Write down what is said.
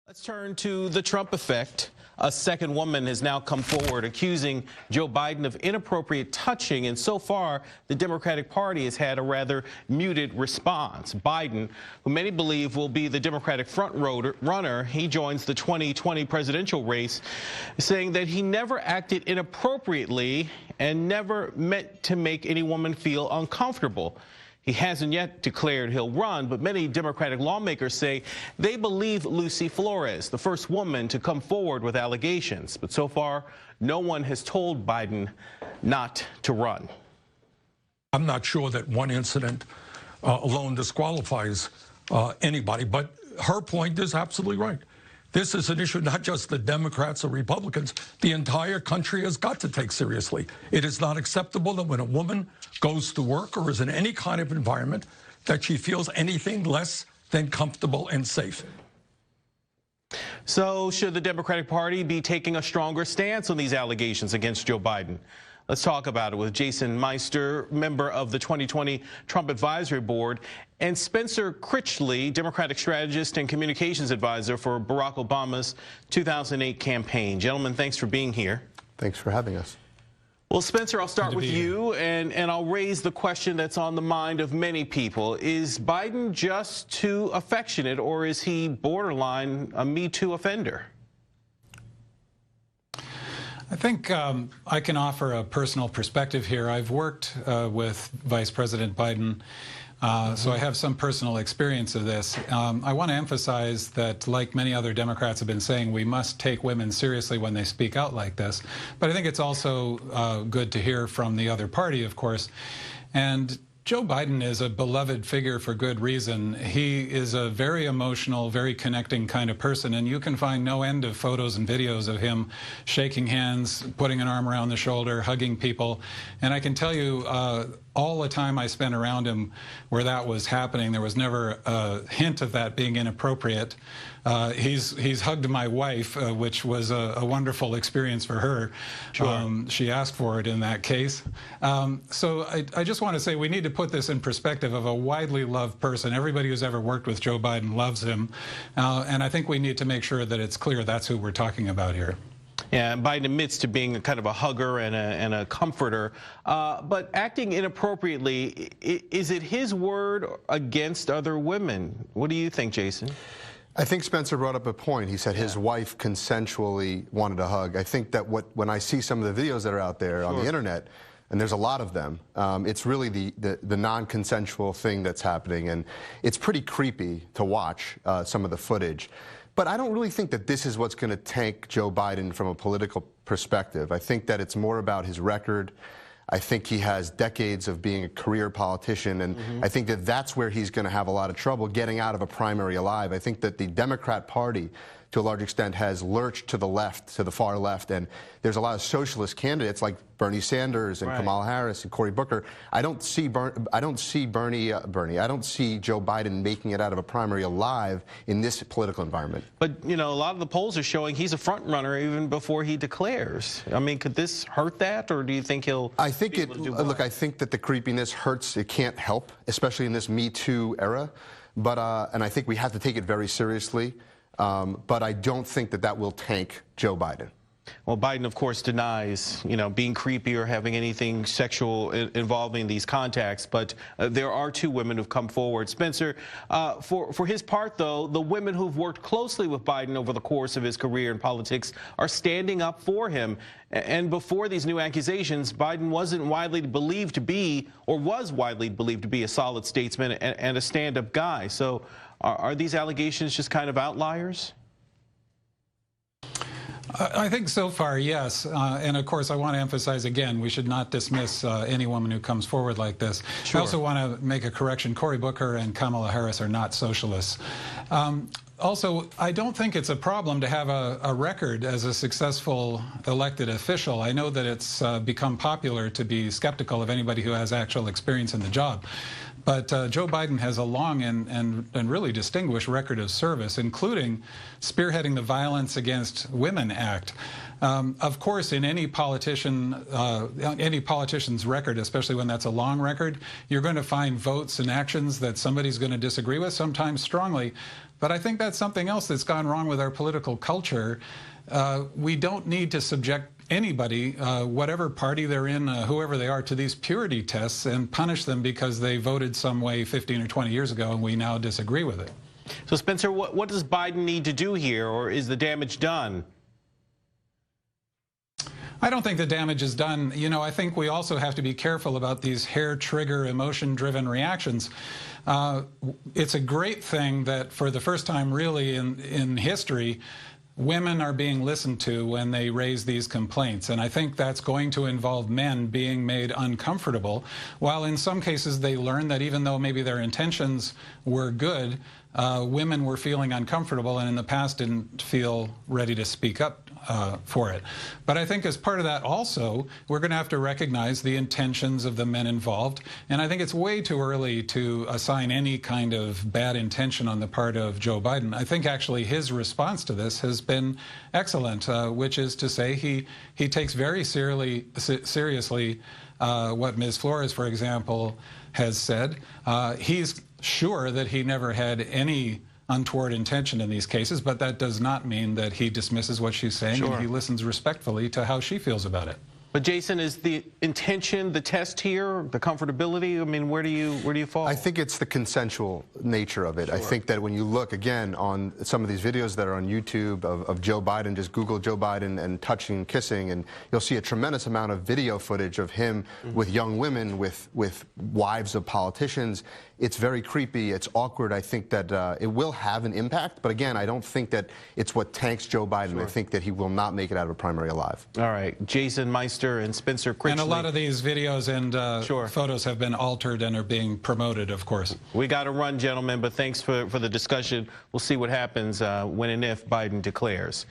Let's turn to the Trump effect. A second woman has now come forward accusing Joe Biden of inappropriate touching, and so far the Democratic Party has had a rather muted response. Biden, who many believe will be the Democratic front runner, he joins the 2020 presidential race, saying that he never acted inappropriately and never meant to make any woman feel uncomfortable. He hasn't yet declared he'll run, but many Democratic lawmakers say they believe Lucy Flores, the first woman to come forward with allegations. But so far, no one has told Biden not to run. I'm not sure that one incident alone disqualifies anybody, but her point is absolutely right. This is an issue not just the Democrats or Republicans. The entire country has got to take seriously. It is not acceptable that when a woman goes to work or is in any kind of environment that she feels anything less than comfortable and safe. So should the Democratic Party be taking a stronger stance on these allegations against Joe Biden? Let's talk about it with Jason Meister, member of the 2020 Trump Advisory Board, and Spencer Critchley, Democratic strategist and communications advisor for Barack Obama's 2008 campaign. Gentlemen, thanks for being here. Thanks for having us. Well, Spencer, I'll start with you, and I'll raise the question that's on the mind of many people. Is Biden just too affectionate, or is he borderline a Me Too offender? I think I can offer a personal perspective here. I've worked with Vice President Biden, so I have some personal experience of this. I want to emphasize that, like many other Democrats have been saying, we must take women seriously when they speak out like this. But I think it's also good to hear from the other party, of course. And Joe Biden is a beloved figure for good reason. He is a very emotional, very connecting kind of person, and you can find no end of photos and videos of him shaking hands, putting an arm around the shoulder, hugging people. And I can tell you, all the time I spent around him where that was happening, there was never a hint of that being inappropriate. He's hugged my wife, which was a wonderful experience for her. Sure. She asked for it in that case. So I just want to say we need to put this in perspective of a widely loved person. Everybody who's ever worked with Joe Biden loves him. And I think we need to make sure that it's clear that's who we're talking about here. Yeah, Biden admits to being a kind of a hugger and a comforter, but acting inappropriately, is it his word against other women? What do you think, Jason? I think Spencer brought up a point. He said his wife consensually wanted a hug. I think that when I see some of the videos that are out there on the internet, and there's a lot of them, it's really the non-consensual thing that's happening, and it's pretty creepy to watch some of the footage. But I don't really think that this is what's going to tank Joe Biden from a political perspective. I think that it's more about his record. I think he has decades of being a career politician, and I think that that's where he's going to have a lot of trouble getting out of a primary alive. I think that the Democrat Party, to a large extent, has lurched to the left, to the far left, and there's a lot of socialist candidates like Bernie Sanders and Kamala Harris and Cory Booker. I don't see Joe Biden making it out of a primary alive in this political environment. But you know, a lot of the polls are showing he's a front runner even before he declares. I mean, could this hurt that, or do you think he'll? I think it. Look, I think that the creepiness hurts. It can't help, especially in this Me Too era. But and I think we have to take it very seriously. But I don't think that will tank Joe Biden. Well, Biden, of course, denies, being creepy or having anything sexual involving these contacts. But there are two women who've come forward. Spencer, for his part, though, the women who've worked closely with Biden over the course of his career in politics are standing up for him. And before these new accusations, Biden wasn't widely believed to be, or was widely believed to be, a solid statesman and a stand-up guy. So are these allegations just kind of outliers? I think so far, yes. And of course, I want to emphasize again, we should not dismiss any woman who comes forward like this. Sure. I also want to make a correction. Cory Booker and Kamala Harris are not socialists. Also, I don't think it's a problem to have a record as a successful elected official. I know that it's become popular to be skeptical of anybody who has actual experience in the job. But Joe Biden has a long and really distinguished record of service, including spearheading the Violence Against Women Act. Of course, in any politician's record, especially when that's a long record, you're going to find votes and actions that somebody's going to disagree with, sometimes strongly. But I think that's something else that's gone wrong with our political culture. We don't need to subject anybody, whatever party they're in, whoever they are, to these purity tests and punish them because they voted some way 15 or 20 years ago and we now disagree with it. So, Spencer, what does Biden need to do here, or is the damage done? I don't think the damage is done. You know, I think we also have to be careful about these hair-trigger, emotion-driven reactions. It's a great thing that for the first time really in history, women are being listened to when they raise these complaints. And I think that's going to involve men being made uncomfortable, while in some cases they learn that even though maybe their intentions were good, women were feeling uncomfortable and in the past didn't feel ready to speak up for it. But I think as part of that also, we're going to have to recognize the intentions of the men involved. And I think it's way too early to assign any kind of bad intention on the part of Joe Biden. I think actually his response to this has been excellent, which is to say he takes very seriously what Ms. Flores, for example, has said. He's sure that he never had any untoward intention in these cases, but that does not mean that he dismisses what she's saying. Sure. And he listens respectfully to how she feels about it. But Jason, is the intention the test here, the comfortability? I mean, where do you fall? I think it's the consensual nature of it. Sure. I think that when you look, again, on some of these videos that are on YouTube of Joe Biden, just Google Joe Biden and touching and kissing, and you'll see a tremendous amount of video footage of him with young women, with wives of politicians. It's very creepy. It's awkward. I think that it will have an impact. But again, I don't think that it's what tanks Joe Biden. Sure. I think that he will not make it out of a primary alive. All right. Jason Meister and Spencer Critchley. And a lot of these videos and photos have been altered and are being promoted, of course. We got to run, gentlemen, but thanks for the discussion. We'll see what happens when and if Biden declares.